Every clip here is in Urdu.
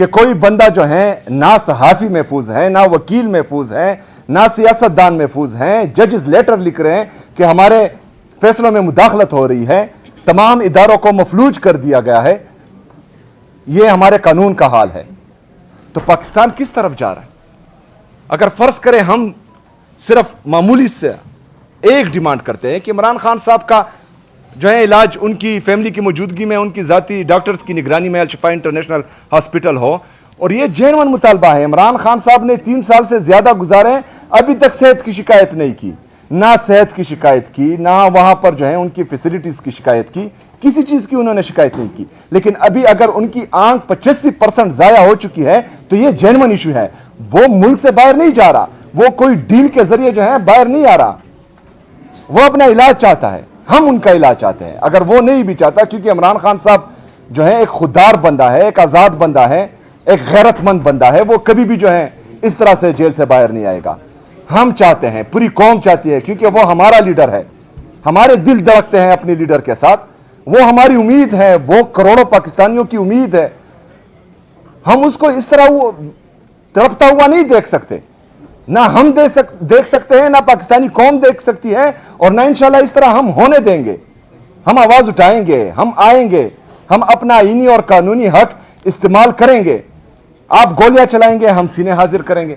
کہ کوئی بندہ جو ہے نہ صحافی محفوظ ہے، نہ وکیل محفوظ ہے، نہ سیاستدان محفوظ ہیں، ججز لیٹر لکھ رہے ہیں کہ ہمارے فیصلوں میں مداخلت ہو رہی ہے، تمام اداروں کو مفلوج کر دیا گیا ہے، یہ ہمارے قانون کا حال ہے، تو پاکستان کس طرف جا رہا ہے؟ اگر فرض کریں ہم صرف معمولی سے ایک ڈیمانڈ کرتے ہیں کہ عمران خان صاحب کا جو ہے علاج ان کی فیملی کی موجودگی میں، ان کی ذاتی ڈاکٹرز کی نگرانی میں الشفا انٹرنیشنل ہاسپٹل ہو، اور یہ جینون مطالبہ ہے. عمران خان صاحب نے 3 سال سے زیادہ گزارے ہیں، ابھی تک صحت کی شکایت نہیں کی، نہ صحت کی شکایت کی، نہ وہاں پر جو ہے ان کی فیسلٹیز کی شکایت کی، کسی چیز کی انہوں نے شکایت نہیں کی. لیکن ابھی اگر ان کی آنکھ 85% ضائع ہو چکی ہے تو یہ جینون ایشو ہے. وہ ملک سے باہر نہیں جا رہا، وہ کوئی ڈیل کے ذریعے جو ہے باہر نہیں آ رہا، وہ اپنا علاج چاہتا ہے، ہم ان کا علاج چاہتے ہیں. اگر وہ نہیں بھی چاہتا، کیونکہ عمران خان صاحب جو ہے ایک خوددار بندہ ہے، ایک آزاد بندہ ہے، ایک غیرت مند بندہ ہے، وہ کبھی بھی جو ہے اس طرح سے جیل سے باہر نہیں آئے گا. ہم چاہتے ہیں، پوری قوم چاہتی ہے، کیونکہ وہ ہمارا لیڈر ہے، ہمارے دل دھڑکتے ہیں اپنے لیڈر کے ساتھ، وہ ہماری امید ہے، وہ کروڑوں پاکستانیوں کی امید ہے. ہم اس کو اس طرح تڑپتا ہوا نہیں دیکھ سکتے، نہ ہم دیکھ سکتے ہیں، نہ پاکستانی قوم دیکھ سکتی ہے، اور نہ انشاءاللہ اس طرح ہم ہونے دیں گے. ہم آواز اٹھائیں گے، ہم آئیں گے، ہم اپنا آئینی اور قانونی حق استعمال کریں گے. آپ گولیاں چلائیں گے، ہم سینے حاضر کریں گے.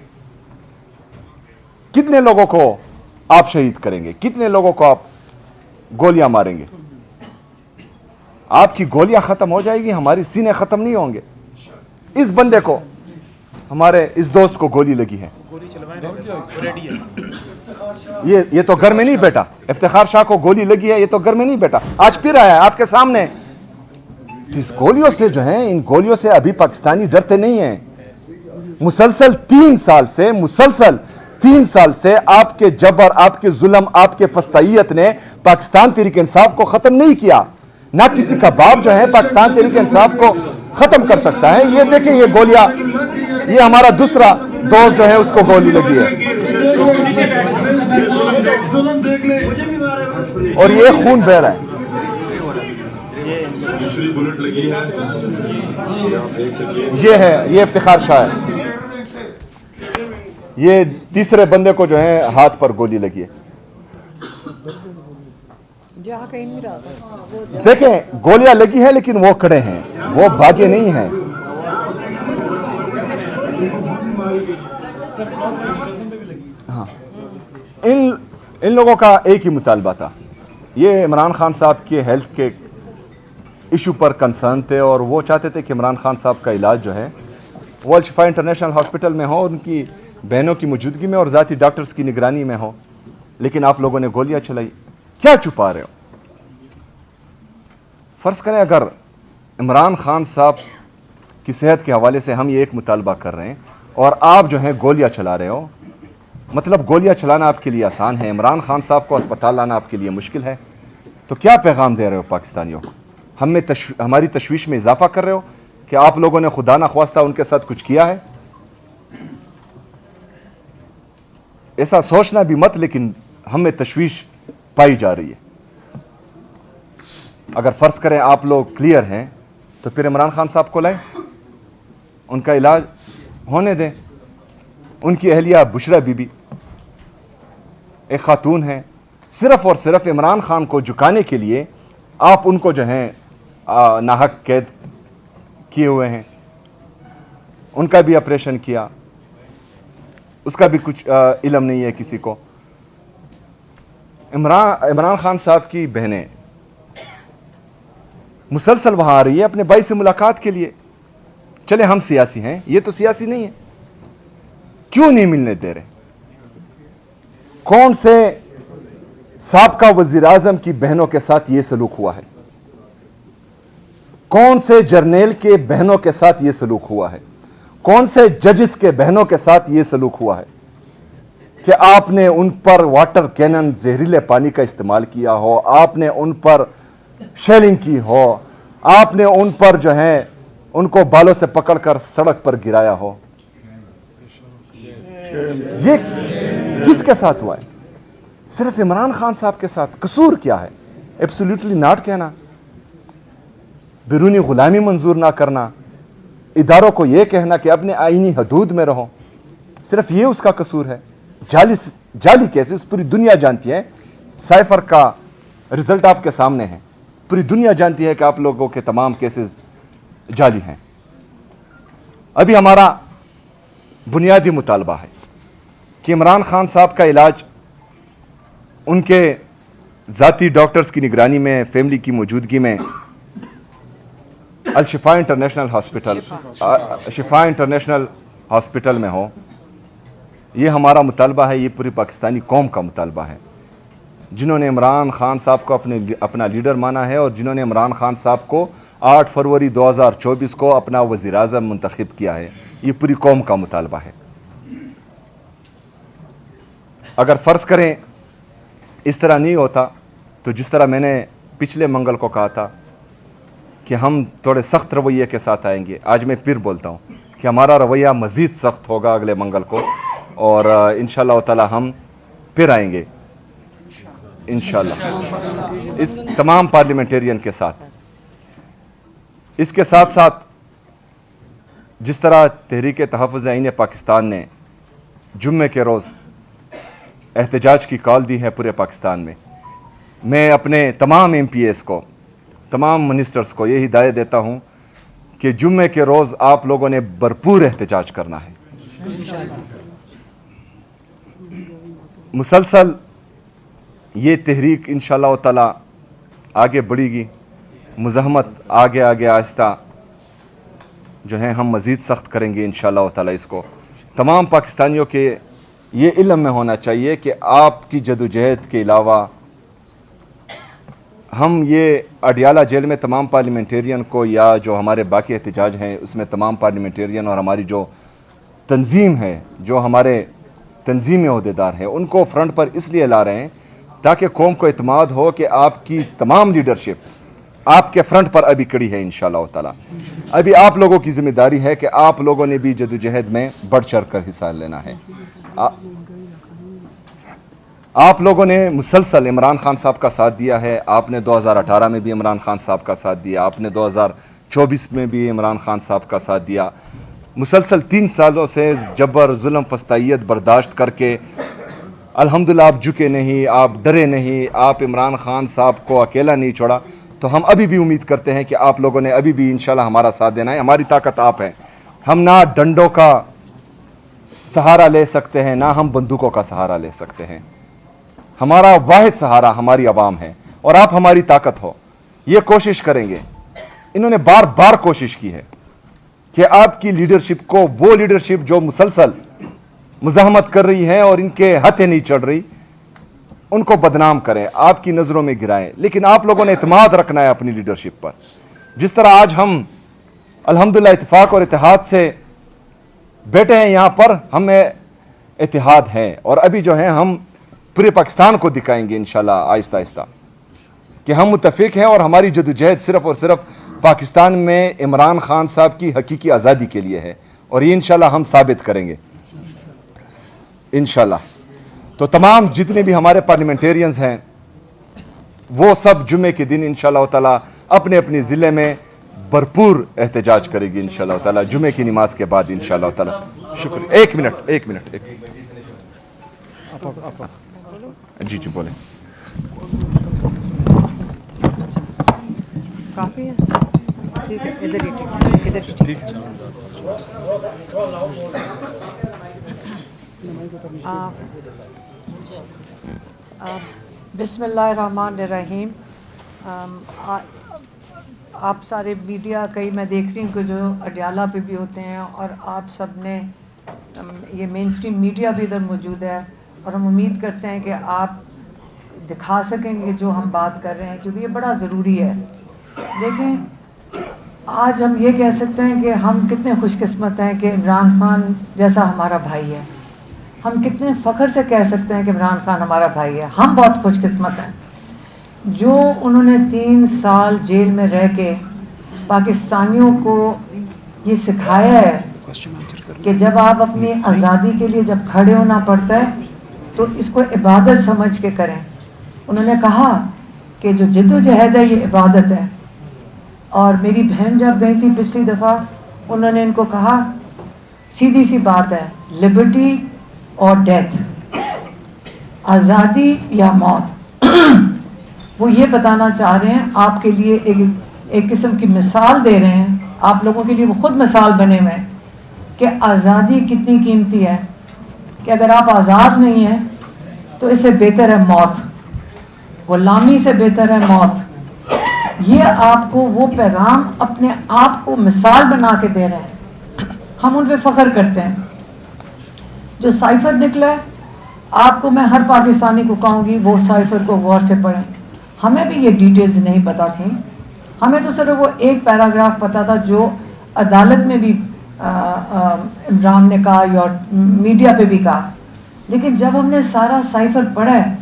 کتنے لوگوں کو آپ شہید کریں گے؟ کتنے لوگوں کو آپ گولیاں ماریں گے؟ آپ کی گولیاں ختم ہو جائے گی، ہماری سینے ختم نہیں ہوں گے. اس بندے کو، ہمارے اس دوست کو گولی لگی ہے، یہ تو گھر میں نہیں بیٹھا. افتخار شاہ کو گولی لگی ہے، یہ تو گھر میں نہیں بیٹھا، آج پھر آیا ہے آپ کے سامنے. اس گولیوں سے جو ہیں، ان گولیوں سے ابھی پاکستانی ڈرتے نہیں ہیں. مسلسل 3 سال سے آپ کے جبر، آپ کے ظلم، آپ کے فسطائیت نے پاکستان تحریک انصاف کو ختم نہیں کیا. نہ کسی کا باپ جو ہے پاکستان تحریک انصاف کو ختم کر سکتا ہے. یہ دیکھیں، یہ گولیاں، یہ ہمارا دوسرا دوست جو ہے اس کو گولی لگی ہے، اور یہ خون بہ رہا ہے. یہ ہے، یہ افتخار شاہ ہے. یہ تیسرے بندے کو جو ہے ہاتھ پر گولی لگی ہے. جہاں کہیں نہیں رہا تھا. دیکھیں، گولیاں لگی ہیں لیکن وہ کھڑے ہیں، وہ بھاگے نہیں ہیں. ہاں، ان لوگوں کا ایک ہی مطالبہ تھا. یہ عمران خان صاحب کے ہیلتھ کے ایشو پر کنسرن تھے، اور وہ چاہتے تھے کہ عمران خان صاحب کا علاج جو ہے وہ الشفا انٹرنیشنل ہاسپٹل میں ہو، ان کی بہنوں کی موجودگی میں اور ذاتی ڈاکٹرز کی نگرانی میں ہو. لیکن آپ لوگوں نے گولیاں چلائی. کیا چھپا رہے ہو؟ فرض کریں اگر عمران خان صاحب کی صحت کے حوالے سے ہم یہ ایک مطالبہ کر رہے ہیں اور آپ جو ہیں گولیاں چلا رہے ہو، مطلب گولیاں چلانا آپ کے لیے آسان ہے، عمران خان صاحب کو اسپتال لانا آپ کے لیے مشکل ہے، تو کیا پیغام دے رہے ہو پاکستانیوں کو؟ ہماری تشویش میں اضافہ کر رہے ہو کہ آپ لوگوں نے خدا نخواستہ ان کے ساتھ کچھ کیا ہے؟ ایسا سوچنا بھی مت، لیکن ہمیں تشویش پائی جا رہی ہے. اگر فرض کریں آپ لوگ کلیئر ہیں تو پھر عمران خان صاحب کو لائیں، ان کا علاج ہونے دیں. ان کی اہلیہ بشرا بی بی ایک خاتون ہیں، صرف اور صرف عمران خان کو جھکانے کے لیے آپ ان کو جو ہیں ناحق قید کیے ہوئے ہیں. ان کا بھی آپریشن کیا، اس کا بھی کچھ علم نہیں ہے کسی کو. عمران خان صاحب کی بہنیں مسلسل وہاں آ رہی ہے اپنے بھائی سے ملاقات کے لیے. چلے ہم سیاسی ہیں، یہ تو سیاسی نہیں ہے، کیوں نہیں ملنے دے رہے؟ کون سے سابقہ وزیر اعظم کی بہنوں کے ساتھ یہ سلوک ہوا ہے؟ کون سے جرنیل کے بہنوں کے ساتھ یہ سلوک ہوا ہے؟ کون سے ججز کے بہنوں کے ساتھ یہ سلوک ہوا ہے کہ آپ نے ان پر واٹر کینن، زہریلے پانی کا استعمال کیا ہو، آپ نے ان پر شیلنگ کی ہو، آپ نے ان پر جو ہے ان کو بالوں سے پکڑ کر سڑک پر گرایا ہو؟ یہ کس کے ساتھ ہوا ہے؟ صرف عمران خان صاحب کے ساتھ. قصور کیا ہے؟ ایبسولیوٹلی ناٹ کہنا، بیرونی غلامی منظور نہ کرنا، اداروں کو یہ کہنا کہ اپنے آئینی حدود میں رہو، صرف یہ اس کا قصور ہے. جعلی کیسز پوری دنیا جانتی ہے. سائفر کا رزلٹ آپ کے سامنے ہے. پوری دنیا جانتی ہے کہ آپ لوگوں کے تمام کیسز جعلی ہیں. ابھی ہمارا بنیادی مطالبہ ہے کہ عمران خان صاحب کا علاج ان کے ذاتی ڈاکٹرز کی نگرانی میں، فیملی کی موجودگی میں الشفا انٹرنیشنل ہاسپٹل میں ہو. یہ ہمارا مطالبہ ہے، یہ پوری پاکستانی قوم کا مطالبہ ہے، جنہوں نے عمران خان صاحب کو اپنا لیڈر مانا ہے اور جنہوں نے عمران خان صاحب کو 8 فروری 2024 کو اپنا وزیر اعظم منتخب کیا ہے. یہ پوری قوم کا مطالبہ ہے. اگر فرض کریں اس طرح نہیں ہوتا تو جس طرح میں نے پچھلے منگل کو کہا تھا کہ ہم تھوڑے سخت رویے کے ساتھ آئیں گے، آج میں پھر بولتا ہوں کہ ہمارا رویہ مزید سخت ہوگا اگلے منگل کو، اور انشاءاللہ تعالی ہم پھر آئیں گے انشاءاللہ اس تمام پارلیمنٹیرین کے ساتھ. اس کے ساتھ ساتھ جس طرح تحریک تحفظ آئین پاکستان نے جمعے کے روز احتجاج کی کال دی ہے پورے پاکستان میں اپنے تمام ایم پی ایس کو، تمام منسٹرز کو یہ ہدایت دیتا ہوں کہ جمعے کے روز آپ لوگوں نے بھرپور احتجاج کرنا ہے. مسلسل یہ تحریک انشاءاللہ تعالی آگے بڑھے گی. مزاحمت آگے آہستہ جو ہیں ہم مزید سخت کریں گے انشاءاللہ تعالی. اس کو تمام پاکستانیوں کے یہ علم میں ہونا چاہیے کہ آپ کی جدوجہد کے علاوہ ہم یہ اڈیالہ جیل میں تمام پارلیمنٹیرین کو، یا جو ہمارے باقی احتجاج ہیں اس میں تمام پارلیمنٹیرین اور ہماری جو تنظیم ہے، جو ہمارے تنظیمی عہدیدار ہیں، ان کو فرنٹ پر اس لیے لا رہے ہیں تاکہ قوم کو اعتماد ہو کہ آپ کی تمام لیڈرشپ آپ کے فرنٹ پر ابھی کڑی ہے انشاءاللہ تعالی. ابھی آپ لوگوں کی ذمہ داری ہے کہ آپ لوگوں نے بھی جدوجہد میں بڑھ چڑھ کر حصہ لینا ہے. آپ لوگوں نے مسلسل عمران خان صاحب کا ساتھ دیا ہے. آپ نے 2018 میں بھی عمران خان صاحب کا ساتھ دیا، آپ نے 2024 میں بھی عمران خان صاحب کا ساتھ دیا. مسلسل 3 سالوں سے جبر، ظلم، فسطائیت برداشت کر کے الحمدللہ آپ جھکے نہیں، آپ ڈرے نہیں، آپ عمران خان صاحب کو اکیلا نہیں چھوڑا. تو ہم ابھی بھی امید کرتے ہیں کہ آپ لوگوں نے ابھی بھی انشاءاللہ ہمارا ساتھ دینا ہے. ہماری طاقت آپ ہیں. ہم نہ ڈنڈوں کا سہارا لے سکتے ہیں، نہ ہم بندوقوں کا سہارا لے سکتے ہیں. ہمارا واحد سہارا ہماری عوام ہے اور آپ ہماری طاقت ہو. یہ کوشش کریں گے. انہوں نے بار بار کوشش کی ہے کہ آپ کی لیڈرشپ کو، وہ لیڈرشپ جو مسلسل مزاحمت کر رہی ہے اور ان کے ہتھیں نہیں چڑھ رہی، ان کو بدنام کریں، آپ کی نظروں میں گرائیں. لیکن آپ لوگوں نے اعتماد رکھنا ہے اپنی لیڈرشپ پر. جس طرح آج ہم الحمدللہ اتفاق اور اتحاد سے بیٹھے ہیں یہاں پر، ہمیں اتحاد ہیں اور ابھی جو ہیں ہم پورے پاکستان کو دکھائیں گے انشاءاللہ آہستہ آہستہ کہ ہم متفق ہیں اور ہماری جدوجہد صرف اور صرف پاکستان میں عمران خان صاحب کی حقیقی آزادی کے لیے ہے، اور یہ انشاءاللہ ہم ثابت کریں گے انشاءاللہ. تو تمام جتنے بھی ہمارے پارلیمنٹیرینز ہیں وہ سب جمعے کے دن انشاءاللہ تعالی اپنے اپنے ضلع میں بھرپور احتجاج کرے گی انشاءاللہ تعالی جمعے کی نماز کے بعد انشاءاللہ تعالی. شکریہ. ایک منٹ. جی بولیں. کافی ہے، ٹھیک ہے، ادھر ہی ٹھیک. بسم اللہ الرحمن الرحیم. آپ سارے میڈیا، کئی میں دیکھ رہی ہوں کہ جو اڈیالہ پہ بھی ہوتے ہیں، اور آپ سب نے یہ مین اسٹریم میڈیا بھی ادھر موجود ہے، اور ہم امید کرتے ہیں کہ آپ دکھا سکیں گے جو ہم بات کر رہے ہیں، کیونکہ یہ بڑا ضروری ہے. دیکھیں، آج ہم یہ کہہ سکتے ہیں کہ ہم کتنے خوش قسمت ہیں کہ عمران خان جیسا ہمارا بھائی ہے. ہم کتنے فخر سے کہہ سکتے ہیں کہ عمران خان ہمارا بھائی ہے. ہم بہت خوش قسمت ہیں. جو انہوں نے 3 سال جیل میں رہ کے پاکستانیوں کو یہ سکھایا ہے کہ جب آپ اپنی آزادی کے لیے جب کھڑے ہونا پڑتا ہے تو اس کو عبادت سمجھ کے کریں. انہوں نے کہا کہ جو جد و جہد ہے یہ عبادت ہے. اور میری بہن جب گئی تھی پچھلی دفعہ انہوں نے ان کو کہا سیدھی سی بات ہے, لبرٹی اور ڈیتھ, آزادی یا موت. وہ یہ بتانا چاہ رہے ہیں, آپ کے لیے ایک قسم کی مثال دے رہے ہیں, آپ لوگوں کے لیے وہ خود مثال بنے ہوئے ہیں کہ آزادی کتنی قیمتی ہے, کہ اگر آپ آزاد نہیں ہیں تو اس سے بہتر ہے موت, غلامی سے بہتر ہے موت. یہ آپ کو وہ پیغام اپنے آپ کو مثال بنا کے دے رہے ہیں, ہم ان پہ فخر کرتے ہیں. جو سائفر نکلا ہے, آپ کو میں ہر پاکستانی کو کہوں گی وہ سائفر کو غور سے پڑھیں. ہمیں بھی یہ ڈیٹیلز نہیں پتہ تھیں, ہمیں تو صرف وہ ایک پیراگراف پتہ تھا جو عدالت میں بھی عمران نے کہا اور میڈیا پہ بھی کہا. لیکن جب ہم نے سارا سائفر پڑھا ہے,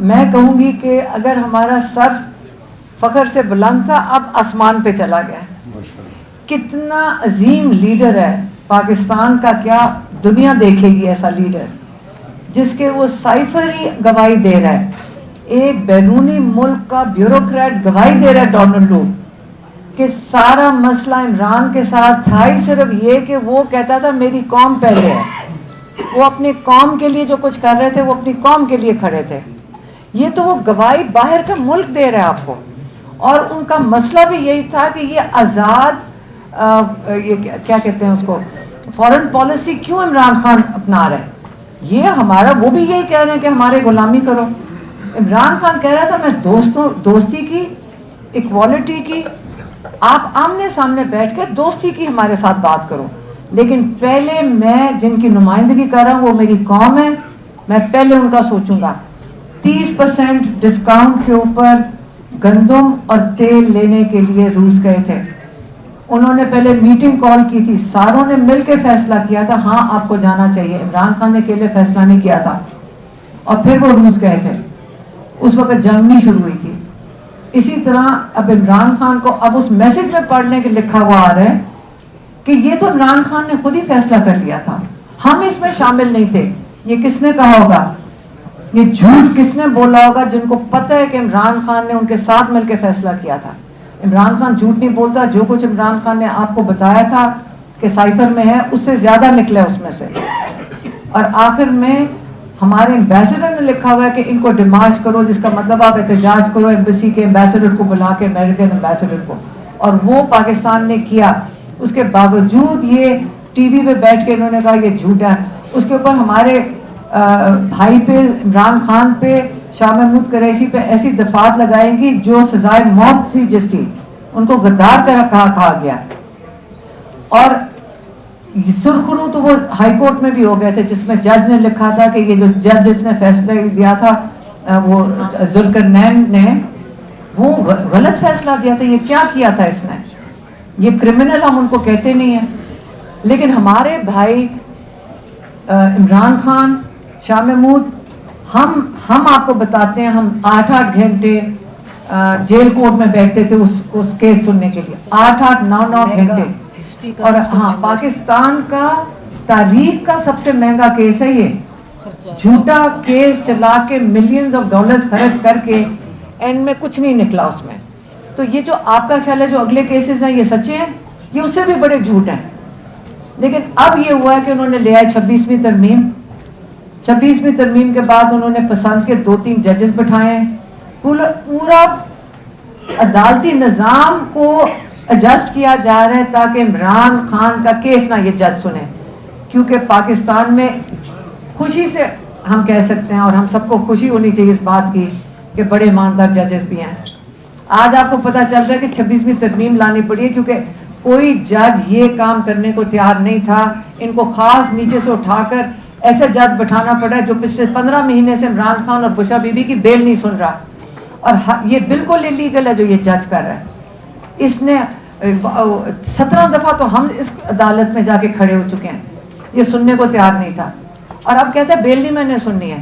میں کہوں گی کہ اگر ہمارا سر فخر سے بلند تھا اب آسمان پہ چلا گیا. کتنا عظیم لیڈر ہے پاکستان کا, کیا دنیا دیکھے گی ایسا لیڈر جس کے وہ سائفر ہی گواہی دے رہا ہے. ایک بیرونی ملک کا بیوروکریٹ گواہی دے رہا ہے ڈونلڈ لو کہ سارا مسئلہ عمران کے ساتھ تھا ہی صرف یہ کہ وہ کہتا تھا میری قوم پہلے ہے. وہ اپنی قوم کے لیے جو کچھ کر رہے تھے وہ اپنی قوم کے لیے کھڑے تھے. یہ تو وہ گواہی باہر کا ملک دے رہا ہے آپ کو. اور ان کا مسئلہ بھی یہی تھا کہ یہ آزاد یہ کیا کہتے ہیں اس کو, فورن پالیسی کیوں عمران خان اپنا رہا ہے. یہ ہمارا, وہ بھی یہی کہہ رہے ہیں کہ ہمارے غلامی کرو. عمران خان کہہ رہا تھا میں دوستی کی, ایکوالٹی کی, آپ آمنے سامنے بیٹھ کے دوستی کی ہمارے ساتھ بات کرو, لیکن پہلے میں جن کی نمائندگی کر رہا ہوں وہ میری قوم ہے, میں پہلے ان کا سوچوں گا. 30% ڈسکاؤنٹ کے اوپر گندم اور تیل لینے کے لیے روس گئے تھے. انہوں نے پہلے میٹنگ کال کی تھی, ساروں نے مل کے فیصلہ کیا تھا ہاں آپ کو جانا چاہیے. عمران خان نے اکیلے فیصلہ نہیں کیا تھا, اور پھر وہ روس گئے تھے. اس وقت جنگ نہیں شروع ہوئی تھی. اسی طرح اب عمران خان کو اب اس میسج میں پڑھنے کے لکھا ہوا آ رہا ہے کہ یہ تو عمران خان نے خود ہی فیصلہ کر لیا تھا, ہم اس میں شامل نہیں تھے. یہ کس نے کہا ہوگا, یہ جھوٹ کس نے بولا ہوگا جن کو پتہ ہے کہ عمران خان نے ان کے ساتھ مل کے فیصلہ کیا تھا. عمران خان جھوٹ نہیں بولتا, جو کچھ عمران خان نے آپ کو بتایا تھا کہ سائفر میں ہے اس سے زیادہ نکلا اس میں سے. اور آخر میں ہمارے ایمبیسڈر نے لکھا ہوا ہے کہ ان کو ڈیمارچ کرو, جس کا مطلب آپ احتجاج کرو ایمبیسی کے ایمبیسڈر کو بلا کے, امریکن ایمبیسڈر کو, اور وہ پاکستان نے کیا. اس کے باوجود یہ ٹی وی پہ بیٹھ کے انہوں نے کہا یہ جھوٹ ہے. اس کے اوپر ہمارے بھائی پہ, عمران خان پہ, شاہ محمود قریشی پہ ایسی دفعات لگائیں گی جو سزائے موت تھی جس کی, ان کو غدار کہا گیا. اور سرخرو تو وہ ہائی کورٹ میں بھی ہو گئے تھے جس میں جج نے لکھا تھا کہ یہ جو جج جس نے فیصلہ دیا تھا وہ ذوالقرنین نے, وہ غلط فیصلہ دیا تھا. یہ کیا کیا تھا اس نے, یہ کرمنل ہم ان کو کہتے نہیں ہیں. لیکن ہمارے بھائی عمران خان, شاہ محمود, ہم آپ کو بتاتے ہیں, ہم 8 گھنٹے جیل کورٹ میں بیٹھتے تھے اس کیس سننے کے لیے, 9 گھنٹے. اور ہاں, پاکستان کا تاریخ کا سب سے مہنگا کیس ہے یہ. جھوٹا کیس چلا کے ملینز آف ڈالرز خرچ کر کے اینڈ میں کچھ نہیں نکلا اس میں. تو یہ جو آپ کا خیال ہے جو اگلے کیسز ہیں یہ سچے ہیں, یہ اس سے بھی بڑے جھوٹ ہیں. لیکن اب یہ ہوا ہے کہ انہوں نے لے آئے 26ویں ترمیم. 26ویں ترمیم کے بعد انہوں نے پسند کے 2-3 ججز بٹھائے ہیں. پورا عدالتی نظام کو ایڈجسٹ کیا جا رہا ہے تاکہ عمران خان کا کیس نہ یہ جج سنیں. کیونکہ پاکستان میں خوشی سے ہم کہہ سکتے ہیں, اور ہم سب کو خوشی ہونی چاہیے اس بات کی کہ بڑے ایماندار ججز بھی ہیں. آج آپ کو پتہ چل رہا ہے کہ 26ویں ترمیم لانی پڑی ہے کیونکہ کوئی جج یہ کام کرنے کو تیار نہیں تھا. ان کو خاص نیچے سے اٹھا کر ایسے جج بٹھانا پڑا جو پچھلے 15 مہینے سے عمران خان اور بشرا بی بی کی بیل نہیں سن رہا. اور یہ بالکل انلیگل ہے جو یہ جج کر رہا ہے. اس نے 17 دفعہ تو ہم اس عدالت میں جا کے کھڑے ہو چکے ہیں, یہ سننے کو تیار نہیں تھا. اور اب کہتا ہے بیل نہیں میں نے سننی ہے.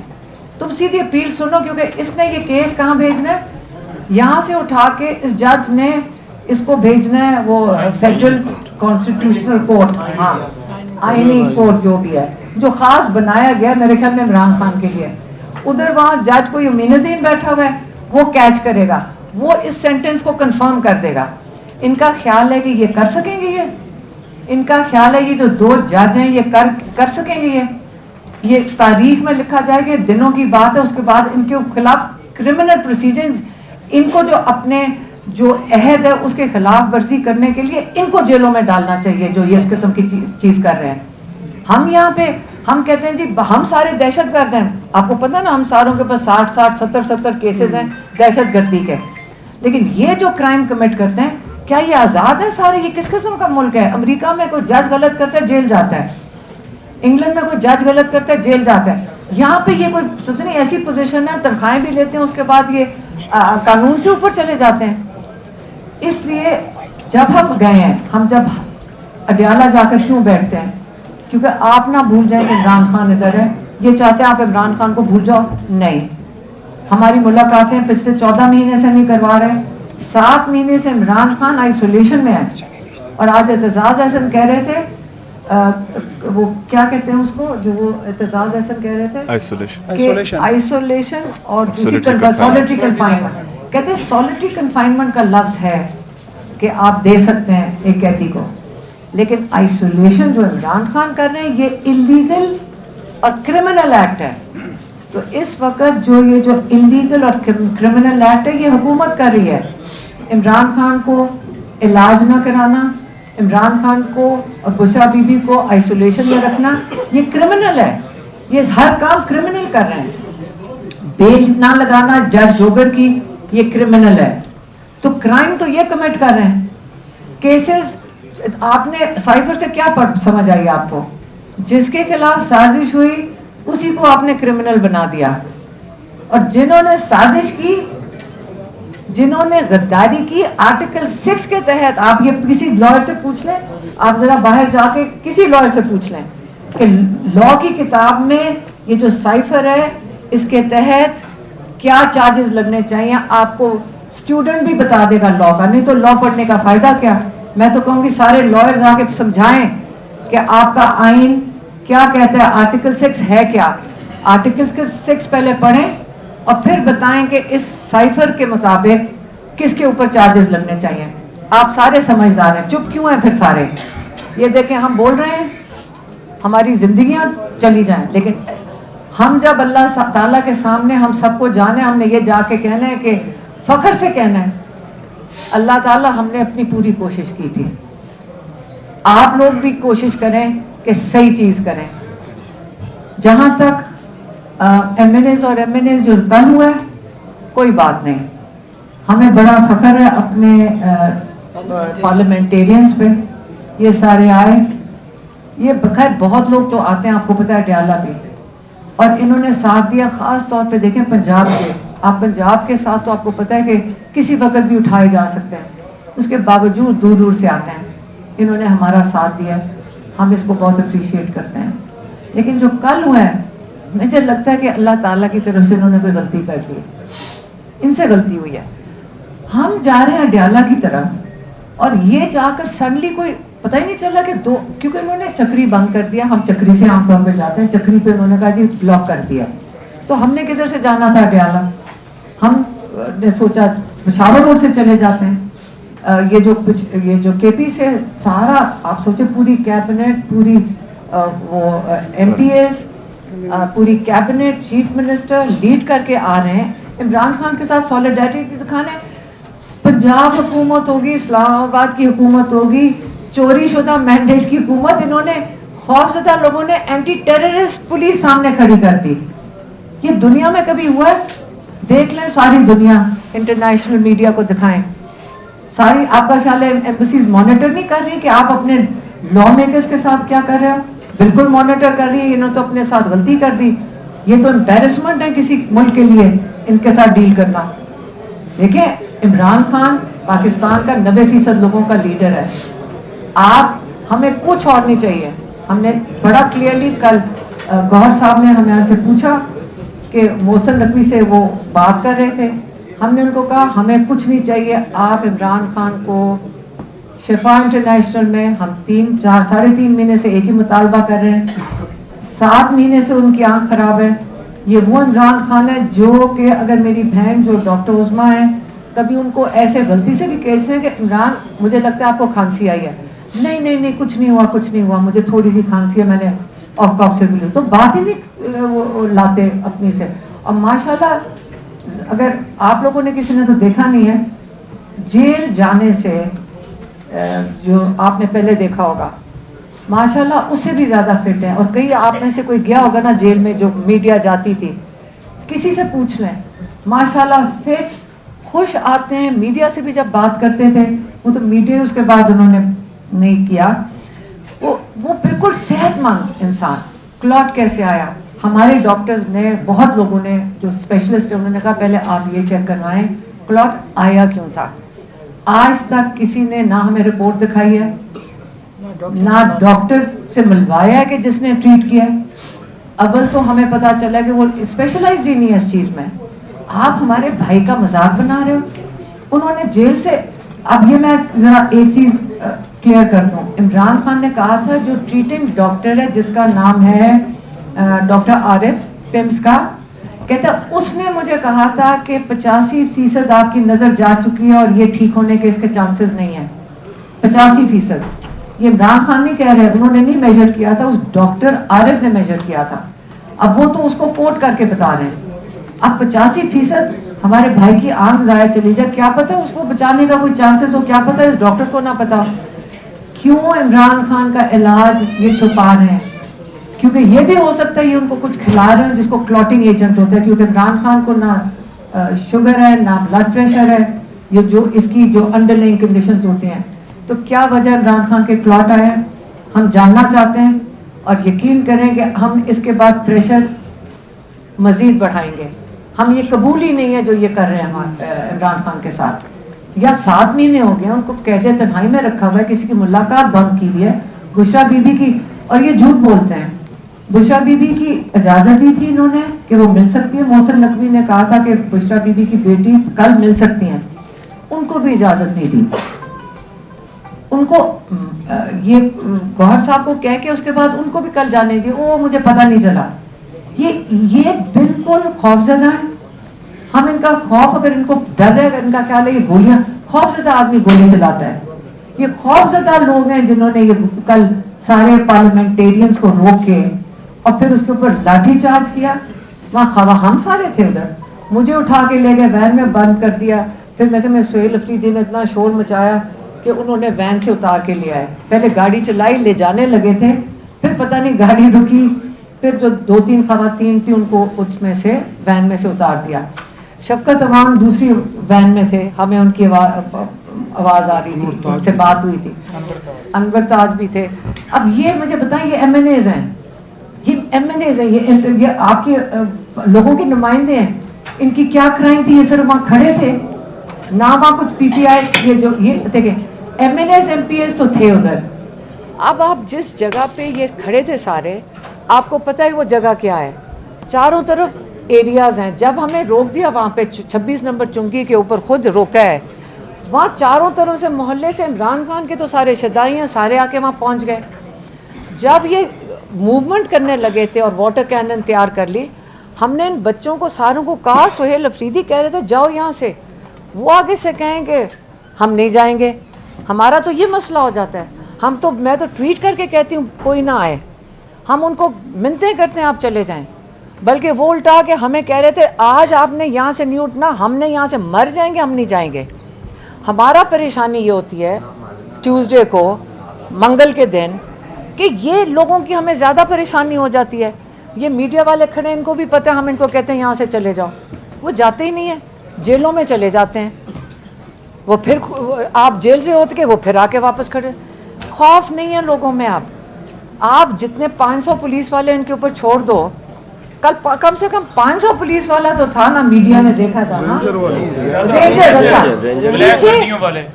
تم سیدھی اپیل سنو, کیونکہ اس نے یہ کیس کہاں بھیجنا ہے, یہاں سے اٹھا کے اس جج نے اس کو بھیجنا ہے وہ فیڈرل کانسٹیٹیوشنل کورٹ, ہاں آئینی کورٹ جو بھی ہے, جو خاص بنایا گیا میرے خیال میں عمران خان کے لیے. ادھر وہاں جج کوئی امین الدین بیٹھا ہوا ہے, وہ کیچ کرے گا, وہ اس سینٹنس کو کنفرم کر دے گا. ان کا خیال ہے کہ یہ کر سکیں گے, ان کا خیال ہے یہ جو 2 جج ہیں یہ کر سکیں گے؟ یہ تاریخ میں لکھا جائے کہ دنوں کی بات ہے. اس کے بعد ان کے خلاف کرمنل پروسیجرز، ان کو جو اپنے جو عہد ہے اس کے خلاف ورزی کرنے کے لیے ان کو جیلوں میں ڈالنا چاہیے جو یہ اس قسم کی چیز کر رہے ہیں. ہم یہاں پہ ہم کہتے ہیں جی ہم سارے دہشت گرد ہیں. آپ کو پتہ نا ہم ساروں کے پاس 60 70 کیسز ہیں دہشت گردی کے. لیکن یہ جو کرائم کمٹ کرتے ہیں کیا یہ آزاد ہے سارے؟ یہ کس قسم کا ملک ہے؟ امریکہ میں کوئی جج غلط کرتا ہے جیل جاتا ہے، انگلینڈ میں کوئی جج غلط کرتا ہے جیل جاتا ہے. یہاں پہ یہ کوئی اتنی ایسی پوزیشن ہے، تنخواہیں بھی لیتے ہیں، اس کے بعد یہ قانون سے اوپر چلے جاتے ہیں. اس لیے جب ہم گئے ہیں، ہم جب اڈیالہ جا کر کیوں بیٹھتے ہیں؟ کیونکہ آپ نہ بھول جائیں کہ عمران خان ادھر ہے. یہ چاہتے ہیں آپ عمران خان کو بھول جاؤ؟ نہیں. ہماری ملاقاتیں پچھلے 14 مہینے سے نہیں کروا رہے. 7 مہینے سے عمران خان آئسولیشن میں ہے. اور آج اعتزاز احسن کہہ رہے تھے وہ کیا کہتے ہیں اس کو، جو وہ اعتزاز احسن کہہ رہے تھے آئسولیشن اور دوسری سولیٹری کنفائنمنٹ. کہتے ہیں سولیٹری کنفائنمنٹ کا لفظ ہے کہ آپ دے سکتے ہیں ایک قیدی کو، لیکن آئسولیشن جو عمران خان کر رہے ہیں یہ انلیگل اور کرمنل ایکٹ ہے. تو اس وقت جو انلیگل اور کرمنل ایکٹ ہے یہ حکومت کر رہی ہے. عمران خان کو علاج نہ کرانا، عمران خان کو اور بشرا بی بی کو آئسولیشن میں رکھنا یہ کرمنل ہے. یہ ہر کام کرمنل کر رہے ہیں. بیل نہ لگانا جج جوگر کی یہ کرمنل ہے. تو کرائم تو یہ کمٹ کر رہے ہیں. کیسز آپ نے سائفر سے کیا سمجھ آئی آپ کو؟ جس کے خلاف سازش ہوئی اسی کو آپ نے کرمنل بنا دیا. اور جنہوں نے سازش کی، جنہوں نے غداری کی، آرٹیکل 6 کے تحت، آپ یہ کسی لائر سے پوچھ لیں، آپ ذرا باہر جا کے کسی لائر سے پوچھ لیں کہ لا کی کتاب میں یہ جو سائفر ہے اس کے تحت کیا چارجز لگنے چاہیے. آپ کو اسٹوڈنٹ بھی بتا دے گا لا کا، نہیں تو لا پڑھنے کا فائدہ کیا. میں تو کہوں گی سارے لائرز آ کے سمجھائیں کہ آپ کا آئین کیا کہتا ہے، آرٹیکل 6 ہے کیا. آرٹیکل 6 پہلے پڑھیں اور پھر بتائیں کہ اس سائفر کے مطابق کس کے اوپر چارجز لگنے چاہیے. آپ سارے سمجھدار ہیں، چپ کیوں ہیں پھر سارے؟ یہ دیکھیں ہم بول رہے ہیں ہماری زندگیاں چلی جائیں، لیکن ہم جب اللہ تعالیٰ کے سامنے ہم سب کو جانے، ہم نے یہ جا کے کہنا ہے کہ فخر سے کہنا ہے اللہ تعالیٰ ہم نے اپنی پوری کوشش کی تھی. آپ لوگ بھی کوشش کریں کہ صحیح چیز کریں. جہاں تک ایم این ایز اور ایم این ایز جو کل ہوا ہے کوئی بات نہیں، ہمیں بڑا فخر ہے اپنے پارلیمنٹیرینز پہ. یہ سارے آئے، یہ بخیر بہت لوگ تو آتے ہیں، آپ کو پتہ ہے ڈیالہ بھی، اور انہوں نے ساتھ دیا. خاص طور پہ دیکھیں پنجاب کے، آپ پنجاب کے ساتھ تو آپ کو پتہ ہے کہ کسی وقت بھی اٹھائے جا سکتے ہیں، اس کے باوجود دور دور سے آتے ہیں. انہوں نے ہمارا ساتھ دیا، ہم اس کو بہت اپریشیٹ کرتے ہیں. لیکن جو کل ہوا ہے مجھے لگتا ہے کہ اللہ تعالیٰ کی طرف سے انہوں نے کوئی غلطی کر دی، ان سے غلطی ہوئی ہے. ہم جا رہے ہیں ڈیالہ کی طرف اور یہ جا کر سڈنلی کوئی پتہ ہی نہیں چلا کہ کیونکہ انہوں نے چکری بند کر دیا. ہم چکری سے عام طور پہ جاتے ہیں، چکری پہ انہوں نے کہا جی بلاک کر دیا. تو ہم نے کدھر سے جانا تھا ڈیالہ؟ ہم نے سوچا پشاور روڈ سے چلے جاتے ہیں. یہ جو کے پی سے سارا آپ سوچے پوری کیبنٹ، پوری وہ ایم پی ایز، پوری کیبنٹ، چیف منسٹر لیڈ کر کے آ رہے ہیں عمران خان کے ساتھ سولیڈیرٹی دکھانے. پنجاب حکومت ہوگی، اسلام آباد کی حکومت ہوگی، چوری شدہ مینڈیٹ کی حکومت، انہوں نے خوفزدہ لوگوں نے اینٹی ٹیررسٹ پولیس سامنے کھڑی کر دی. یہ دنیا میں کبھی ہوا ہے؟ دیکھ لیں ساری دنیا، انٹرنیشنل میڈیا کو دکھائیں. ساری آپ کا خیال ہے ایمبیسیز مانیٹر نہیں کر رہی کہ آپ اپنے لا میکرز کے ساتھ کیا کر رہے ہو؟ بالکل مانیٹر کر رہی ہے. انہوں تو اپنے ساتھ غلطی کر دی. یہ تو امبیرسمنٹ ہے کسی ملک کے لیے ان کے ساتھ ڈیل کرنا. دیکھیں عمران خان پاکستان کا 90% لوگوں کا لیڈر ہے. آپ ہمیں کچھ اور نہیں چاہیے. ہم نے بڑا کلیئرلی کل گوہر صاحب نے ہمیں سے پوچھا کہ محسن نقوی سے وہ بات کر رہے تھے، ہم نے ان کو کہا ہمیں کچھ نہیں چاہیے، آپ عمران خان کو شفا انٹرنیشنل میں ہم 3.5 مہینے سے ایک ہی مطالبہ کر رہے ہیں. 7 مہینے سے ان کی آنکھ خراب ہے. یہ وہ عمران خان ہے جو کہ اگر میری بہن جو ڈاکٹر عظمیٰ ہے کبھی ان کو ایسے غلطی سے بھی کہتے ہیں کہ عمران مجھے لگتا ہے آپ کو کھانسی آئی ہے، نہیں نہیں نہیں کچھ نہیں ہوا مجھے تھوڑی سی کھانسی ہے میں نے اور کاف سے ملی تو بات ہی نہیں وہ لاتے اپنی سے. اور ماشاءاللہ اگر آپ لوگوں نے کسی نے تو دیکھا نہیں ہے جیل جانے سے جو آپ نے پہلے دیکھا ہوگا ماشاءاللہ اس سے بھی زیادہ فٹ ہے. اور کئی آپ میں سے کوئی گیا ہوگا نا جیل میں جو میڈیا جاتی تھی کسی سے پوچھ لیں ماشاءاللہ فٹ خوش آتے ہیں. میڈیا سے بھی جب بات کرتے تھے وہ تو میڈیا اس کے بعد انہوں نے نہیں کیا وہ بالکل صحت مند انسان. کلاٹ کیسے آیا ہمارے ڈاکٹرز نے بہت لوگوں نے جو اسپیشلسٹ ہیں انہوں نے کہا پہلے آپ یہ چیک کروائیں کلاٹ آیا کیوں تھا. آج تک کسی نے نہ ہمیں رپورٹ دکھائی ہے نہ ڈاکٹر سے ملوایا ہے کہ جس نے ٹریٹ کیا ہے. اول تو ہمیں پتا چلا کہ وہ اسپیشلائزڈ ہی نہیں ہے اس چیز میں. آپ ہمارے بھائی کا مذاق بنا رہے ہو. انہوں نے جیل سے اب یہ میں ذرا ایک چیز کلیئر کر دوں. عمران خان نے کہا تھا جو ٹریٹنگ ڈاکٹر ہے جس کا نام ہے ڈاکٹر عارف پیمس کا کہتا اس نے مجھے کہا تھا کہ 85% آپ کی نظر جا چکی ہے اور یہ ٹھیک ہونے کے اس کے چانسز نہیں ہیں. 85% یہ عمران خان نہیں کہہ رہے انہوں نے نہیں میجر کیا تھا اس ڈاکٹر عارف نے میجر کیا تھا. اب وہ تو اس کو کوٹ کر کے بتا رہے ہیں. اب 85% ہمارے بھائی کی آنکھ ضائع چلی جائے کیا پتہ اس کو بچانے کا کوئی چانسز ہو کیا پتہ اس ڈاکٹر کو نہ پتا. کیوں عمران خان کا علاج یہ چھپا رہے ہیں کیونکہ یہ بھی ہو سکتا ہے یہ ان کو کچھ کھلا رہے ہیں جس کو کلاٹنگ ایجنٹ ہوتا ہے کیونکہ عمران خان کو نہ شوگر ہے نہ بلڈ پریشر ہے یہ جو اس کی جو انڈر لائنگ کنڈیشنز ہوتے ہیں. تو کیا وجہ عمران خان کے کلاٹ آیا ہے ہم جاننا چاہتے ہیں اور یقین کریں کہ ہم اس کے بعد پریشر مزید بڑھائیں گے. ہم یہ قبول ہی نہیں ہے جو یہ کر رہے ہیں عمران خان کے ساتھ. یا 7 مہینے ہو گئے ان کو قید تنہائی میں رکھا ہوا ہے کسی کی ملاقات بند کی ہوئی ہے بشرا بی بی کی. اور یہ جھوٹ بولتے ہیں. بشرا بی بی کی اجازت دی تھی انہوں نے کہ وہ مل سکتی ہے. محسن نقوی نے کہا تھا کہ بشرا بی بی کی بیٹی کل مل سکتی ہیں ان کو بھی اجازت نہیں دی. ان کو یہ گوہر صاحب کو کہہ کے اس کے بعد ان کو بھی کل جانے دی. وہ مجھے پتہ نہیں چلا. یہ بالکل خوفزدہ ہے. ہم ان کا خوف اگر ان کو ڈر ہے اگر ان کا خیال ہے یہ گولیاں خوفزدہ آدمی گولی چلاتا ہے. یہ خوفزدہ لوگ ہیں جنہوں نے یہ کل سارے پارلیمنٹیرینز کو روک کے اور پھر اس کے اوپر لاٹھی چارج کیا. وہاں خواہ ہم سارے تھے ادھر مجھے اٹھا کے لے گئے وین میں بند کر دیا. پھر میں کہ سہیل افریدی نے اتنا شور مچایا کہ انہوں نے وین سے اتار کے لیا ہے. پہلے گاڑی چلائی لے جانے لگے تھے پھر پتہ نہیں گاڑی رکی پھر جو 2-3 خواتین تھی ان کو اس میں سے وین میں سے اتار دیا. شفقت عوام دوسری وین میں تھے ہمیں ان کی آواز آ رہی تھی ان سے بات ہوئی تھی. انور تاج بھی تھے. اب یہ مجھے بتائیں یہ MNAs ہیں یہ آپ کے لوگوں کے نمائندے ہیں. ان کی کیا کرائم تھی یہ سر وہاں کھڑے تھے نہ وہاں کچھ PTI یہ جو یہ دیکھیں MNAs MPs تو تھے ادھر. اب آپ جس جگہ پہ یہ کھڑے تھے سارے آپ کو پتہ ہے وہ جگہ کیا ہے. چاروں طرف ایریاز ہیں. جب ہمیں روک دیا وہاں پہ 26 نمبر چنگی کے اوپر خود روکا ہے وہاں چاروں طرف سے محلے سے عمران خان کے تو سارے شدائی ہیں سارے آ کے وہاں پہنچ گئے. جب یہ موومنٹ کرنے لگے تھے اور واٹر کینن تیار کر لی ہم نے ان بچوں کو ساروں کو کہا. سہیل افریدی کہہ رہے تھے جاؤ یہاں سے. وہ آگے سے کہیں گے ہم نہیں جائیں گے. ہمارا تو یہ مسئلہ ہو جاتا ہے. میں تو ٹویٹ کر کے کہتی ہوں کوئی نہ آئے. ہم ان کو منتیں کرتے ہیں آپ چلے جائیں. بلکہ وہ الٹا کے ہمیں کہہ رہے تھے آج آپ نے یہاں سے نہیں اٹھنا ہم نے یہاں سے مر جائیں گے ہم نہیں جائیں گے. ہمارا پریشانی یہ ہوتی ہے ٹیوزڈے کو منگل کے دن کہ یہ لوگوں کی ہمیں زیادہ پریشانی ہو جاتی ہے. یہ میڈیا والے کھڑے ان کو بھی پتہ ہے ہم ان کو کہتے ہیں یہاں سے چلے جاؤ وہ جاتے ہی نہیں ہیں. جیلوں میں چلے جاتے ہیں وہ پھر آپ جیل سے ہوتے کہ وہ پھر آ کے واپس کھڑے. خوف نہیں ہے لوگوں میں. آپ جتنے 500 پولیس والے ان کے اوپر چھوڑ دو. کل کم سے کم 500 پولیس والا تو تھا نا میڈیا نے دیکھا تھا نا رینجر. اچھا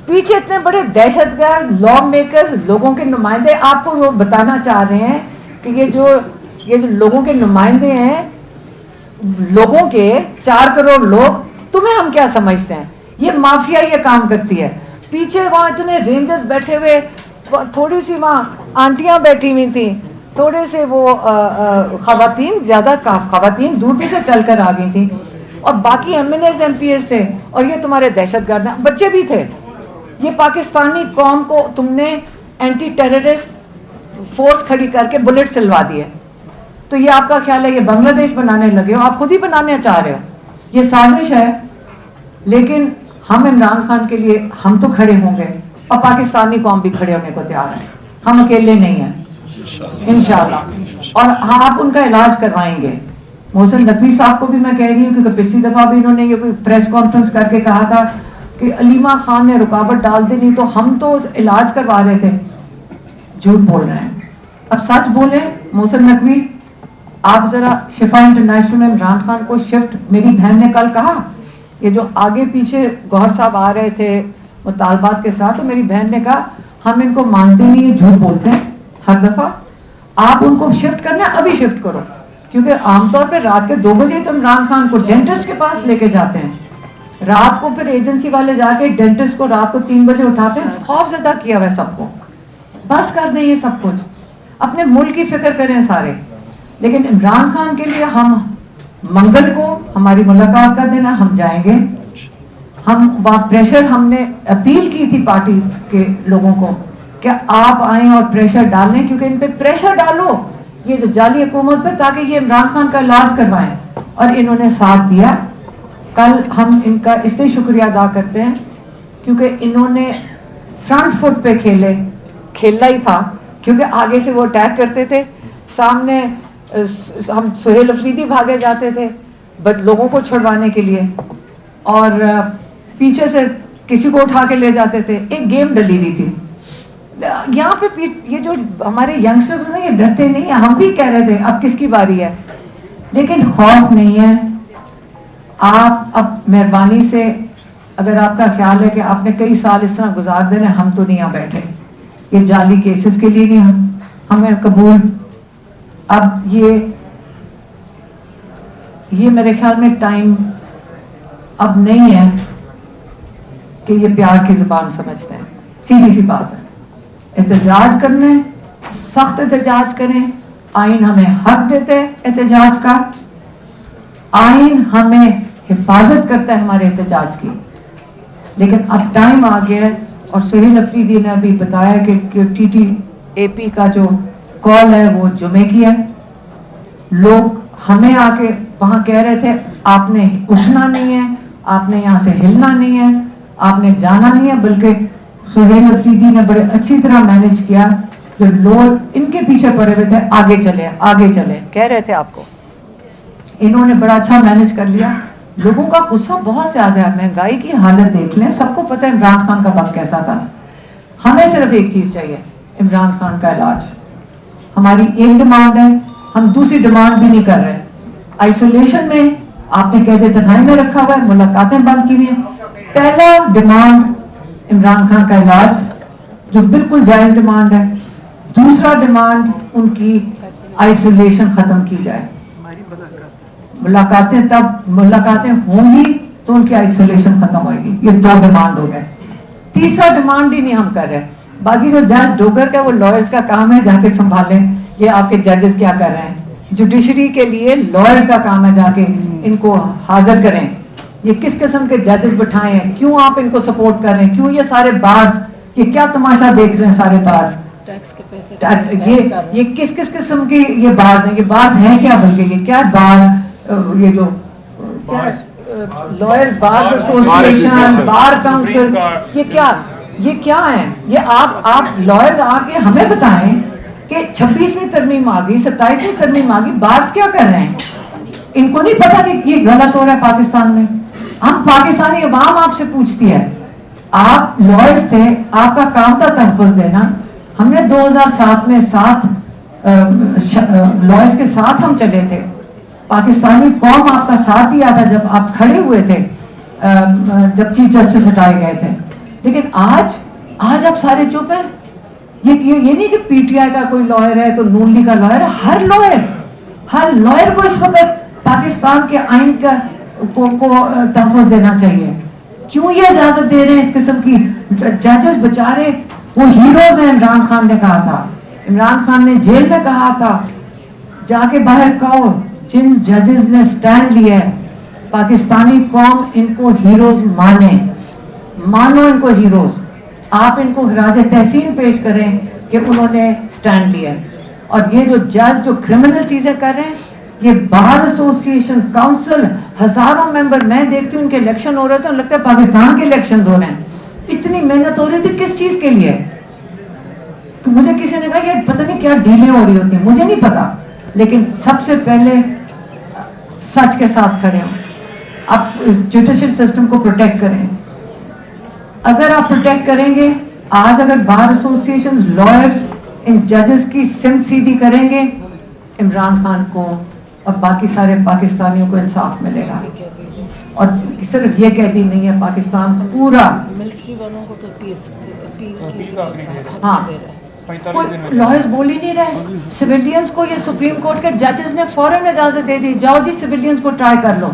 پیچھے اتنے بڑے دہشت گرد لا میکرز لوگوں کے نمائندے. آپ کو وہ بتانا چاہ رہے ہیں کہ یہ جو لوگوں کے نمائندے ہیں لوگوں کے 4 کروڑ لوگ تمہیں ہم کیا سمجھتے ہیں. یہ مافیا یہ کام کرتی ہے. پیچھے وہاں اتنے رینجرز بیٹھے ہوئے تھوڑی سی وہاں آنٹیاں بیٹھی ہوئی تھیں تھوڑے سے وہ خواتین زیادہ خواتین دور سے چل کر آ گئی تھیں اور باقی MNAs MPs تھے اور یہ تمہارے دہشت گرد ہیں. بچے بھی تھے. یہ پاکستانی قوم کو تم نے اینٹی ٹیررسٹ فورس کھڑی کر کے بلٹ چلوا دیے. تو یہ آپ کا خیال ہے یہ بنگلہ دیش بنانے لگے ہو؟ آپ خود ہی بنانے چاہ رہے ہو. یہ سازش ہے. لیکن ہم عمران خان کے لیے ہم تو کھڑے ہوں گے اور پاکستانی قوم بھی کھڑے ہونے کو تیار ہے. ہم اکیلے نہیں ہیں انشاءاللہ. اور آپ ان کا علاج کروائیں گے. محسن نقوی صاحب کو بھی میں کہہ رہی ہوں کیونکہ پچھلی دفعہ بھی انہوں نے یہ کوئی پریس کانفرنس کر کے کہا تھا کہ علیمہ خان نے رکاوٹ ڈال دی نہیں تو ہم تو علاج کروا رہے تھے. جھوٹ بول رہے ہیں. اب سچ بولیں. محسن نقوی آپ ذرا شفا انٹرنیشنل میں عمران خان کو شفٹ, میری بہن نے کل کہا یہ جو آگے پیچھے گوہر صاحب آ رہے تھے مطالبات کے ساتھ, تو میری بہن نے کہا ہم ان کو مانتے نہیں, یہ جھوٹ بولتے ہیں ہر دفعہ. آپ ان کو شفٹ کرنا ہے ابھی شفٹ کرو, کیونکہ عام طور پہ رات کے 2 بجے تو عمران خان کو ڈینٹسٹ کے پاس لے کے جاتے ہیں. رات کو پھر ایجنسی والے جا کے ڈینٹسٹ کو رات کو 3 بجے اٹھاتے ہیں. خوف زدہ کیا ہوا ہے سب کو. بس کر دیں یہ سب کچھ, اپنے ملک کی فکر کریں سارے. لیکن عمران خان کے لیے ہم منگل کو ہماری ملاقات کا دن ہے, ہم جائیں گے. ہم وہاں پریشر, ہم نے اپیل کی تھی پارٹی کے لوگوں کو کہ آپ آئیں اور پریشر ڈالیں, کیونکہ ان پہ پریشر ڈالو یہ جو جعلی حکومت پہ, تاکہ یہ عمران خان کا علاج کروائیں. اور انہوں نے ساتھ دیا. کل ہم ان کا اس لیے شکریہ ادا کرتے ہیں کیونکہ انہوں نے فرنٹ فٹ پہ کھیلنا ہی تھا, کیونکہ آگے سے وہ اٹیک کرتے تھے, سامنے ہم سہیل افریدی بھاگے جاتے تھے لوگوں کو چھڑوانے کے لیے, اور پیچھے سے کسی کو اٹھا کے لے جاتے تھے. ایک گیم ڈلی ہوئی تھی یہاں پہ. یہ جو ہمارے ینگسٹرز ہیں یہ ڈرتے نہیں ہیں. ہم بھی کہہ رہے تھے اب کس کی باری ہے, لیکن خوف نہیں ہے. آپ اب مہربانی سے, اگر آپ کا خیال ہے کہ آپ نے کئی سال اس طرح گزار دینے, ہم تو نہیں یہاں بیٹھے یہ جعلی کیسز کے لیے, نہیں ہمیں قبول. اب یہ میرے خیال میں ٹائم اب نہیں ہے کہ یہ پیار کی زبان سمجھتے ہیں. سیدھی سی بات ہے, احتجاج کرنے, سخت احتجاج کریں. آئین ہمیں حق دیتے ہیں احتجاج کا, آئین ہمیں حفاظت کرتا ہے ہمارے احتجاج کی. لیکن اب ٹائم آ گیا ہے, اور سہیل افریدی نے ابھی بتایا کہ ٹی ٹی اے پی کا جو کال ہے وہ جمعے کی ہے. لوگ ہمیں آ کے وہاں کہہ رہے تھے آپ نے اٹھنا نہیں ہے, آپ نے یہاں سے ہلنا نہیں ہے, آپ نے جانا نہیں ہے. بلکہ سہیل افریدی نے بڑے اچھی طرح مینج کیا, جو لوگ ان کے پیچھے پڑے ہوئے تھے آگے چلے آگے چلے کہہ رہے تھے آپ کو, انہوں نے بڑا اچھا مینج کر لیا. لوگوں کا غصہ بہت زیادہ ہے. مہنگائی کی حالت دیکھ لیں, سب کو پتہ ہے عمران خان کا وقت کیسا تھا. ہمیں صرف ایک چیز چاہیے, عمران خان کا علاج. ہماری ایک ڈیمانڈ ہے, ہم دوسری ڈیمانڈ بھی نہیں کر رہے. آئسولیشن میں آپ نے قید تنہائی میں رکھا ہوا ہے, ملاقاتیں بند کی ہوئی ہیں. پہلا ڈیمانڈ عمران خان کا علاج, جو بالکل جائز ڈیمانڈ ہے. دوسرا ڈیمانڈ ان کی آئسولیشن ختم کی جائے. ملاقاتیں ہوں گی تو ان کی آئسولیشن ختم ہوئے گی. یہ 2 ڈیمانڈ ہو گئے. تیسرا ڈیمانڈ ہی نہیں ہم کر رہے. باقی جو جج ڈوگر کا وہ لائرز کا کام ہے, جا کے سنبھالیں یہ آپ کے ججز کیا کر رہے ہیں. جوڈیشری کے لیے لائرز کا کام ہے, جا کے ان کو حاضر کریں. یہ کس قسم کے ججز بٹھائے ہیں, کیوں آپ ان کو سپورٹ کر رہے ہیں, کیوں یہ سارے بارز, یہ کیا تماشا دیکھ رہے ہیں سارے بارز. یہ کس قسم کے یہ بارز ہیں, یہ بارز ہیں کیا, بلکہ یہ کیا بار, یہ جو لائرز بار ایسوسیشن, بار کاؤنسل, یہ کیا ہے. یہ آپ لائرز آ کے ہمیں بتائیں کہ 26ویں ترمیم آ گئی, 27ویں ترمیم آ گئی, بارز کیا کر رہے ہیں. ان کو نہیں پتا کہ یہ غلط ہو رہا ہے پاکستان میں. ہم پاکستانی عوام آپ سے پوچھتی ہے, آپ لائرز تھے, آپ کا کام تھا تحفظ دینا. ہم نے 2007 میں 7 لائرز کے ساتھ ہم چلے تھے. پاکستانی قوم آپ کا ساتھ دیا تھا جب آپ کھڑے ہوئے تھے, جب چیف جسٹس ہٹائے گئے تھے. لیکن آج آپ سارے چپ ہیں. یہ نہیں کہ پی ٹی آئی کا کوئی لائر ہے تو نون لیگ کا لائر ہے. ہر لائر کو اس وقت پاکستان کے آئین کو تحفظ دینا چاہیے. کیوں یہ اجازت دے رہے ہیں اس قسم کی ججز بیچارے, وہ ہیروز ہیں. عمران خان نے کہا تھا, عمران خان نے جیل میں کہا تھا, جا کے باہر کہو جن ججز نے سٹینڈ لیا ہے, پاکستانی قوم ان کو ہیروز مانو ان کو ہیروز. آپ ان کو خراج تحسین پیش کریں, کہ انہوں نے سٹینڈ لیا ہے. اور یہ جو جج جو کرمنل چیزیں کر رہے ہیں, یہ بار ایسوسیشن کاؤنسل ہزاروں ممبر, میں دیکھتی ہوں ان کے الیکشن ہو رہے تھے, لگتا ہے پاکستان کے الیکشنز ہو رہے ہیں. اتنی محنت ہو رہی تھی کس چیز کے لیے؟ کہ مجھے کسی نے کہا یہ پتہ نہیں کیا ڈیلیں ہو رہی ہوتی ہیں, مجھے نہیں پتا, لیکن سب سے پہلے سچ کے ساتھ کھڑے ہوں. آپ جوڈیشل سسٹم کو پروٹیکٹ کریں. اگر آپ پروٹیکٹ کریں گے, آج اگر بار ایسوسیشن لائرز ان ججز کی سمت سیدھی کریں گے, عمران خان کو اور باقی سارے پاکستانیوں کو انصاف ملے گا. اور صرف یہ قیدی نہیں ہے, پاکستان پورا. ملٹری والوں کو تو ہاں, کوئی لائرز بول ہی نہیں رہے. سویلینز کو یہ سپریم کورٹ کے ججز نے فوراً اجازت دے دی, جاؤ جی سویلینز کو ٹرائی کر لو.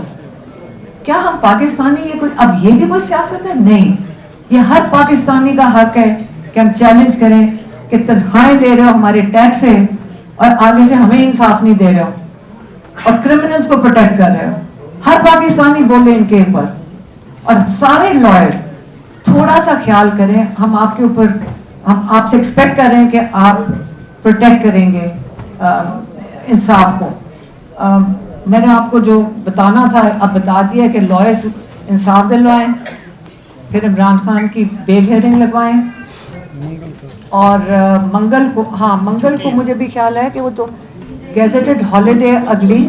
کیا ہم پاکستانی یہ کوئی, اب یہ بھی کوئی سیاست ہے؟ نہیں, یہ ہر پاکستانی کا حق ہے کہ ہم چیلنج کریں کہ تنخواہیں لے رہے ہو ہمارے ٹیکس سے, اور آگے سے ہمیں انصاف نہیں دے رہے ہو, اور کرمنلز کو پروٹیکٹ کر رہے ہو. ہر پاکستانی بولے ان کے اوپر, اور سارے لائرز تھوڑا سا خیال کریں. ہم آپ کے اوپر, ہم آپ سے ایکسپیکٹ کر رہے ہیں کہ آپ پروٹیکٹ کریں گے انصاف کو. میں نے آپ کو جو بتانا تھا اب بتا دیا کہ لائرز انصاف دلوائیں, پھر عمران خان کی بیل ہیئرنگ لگوائیں, اور منگل کو, ہاں منگل کو مجھے بھی خیال ہے کہ وہ تو گیزیٹڈ ہالیڈے اگلی,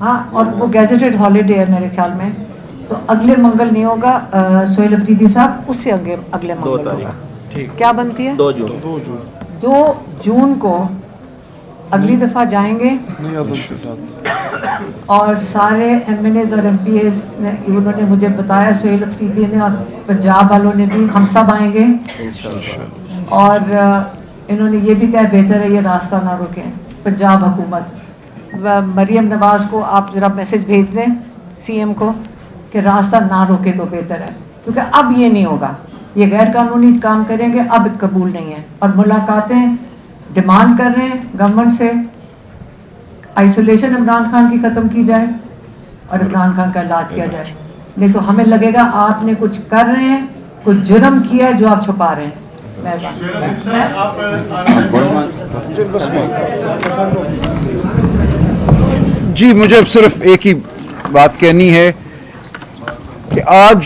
ہاں, اور وہ گیزیٹڈ ہالیڈے ہے میرے خیال میں, تو اگلے منگل نہیں ہوگا سہیل افریدی صاحب, اس سے اگلے منگل ہوگا. کیا بنتی ہے 2 جون کو اگلی دفعہ جائیں گے, اور سارے ایم این ایز اور ایم پی ایز نے, انہوں نے مجھے بتایا, سہیل افریدی نے اور پنجاب والوں نے بھی, ہم سب آئیں گے. اور انہوں نے یہ بھی کہا بہتر ہے یہ راستہ نہ روکیں. پنجاب حکومت, مریم نواز کو آپ ذرا میسج بھیج دیں سی ایم کو کہ راستہ نہ روکے تو بہتر ہے, کیونکہ اب یہ نہیں ہوگا, یہ غیر قانونی کام کریں گے, اب قبول نہیں ہے. اور ملاقاتیں ڈیمانڈ کر رہے ہیں گورنمنٹ سے, آئسولیشن عمران خان کی ختم کی جائے اور عمران خان کا علاج کیا جائے. نہیں تو ہمیں لگے گا آپ نے کچھ کر رہے ہیں, کچھ جرم کیا ہے جو آپ چھپا رہے ہیں. جی, مجھے اب صرف ایک ہی بات کہنی ہے کہ آج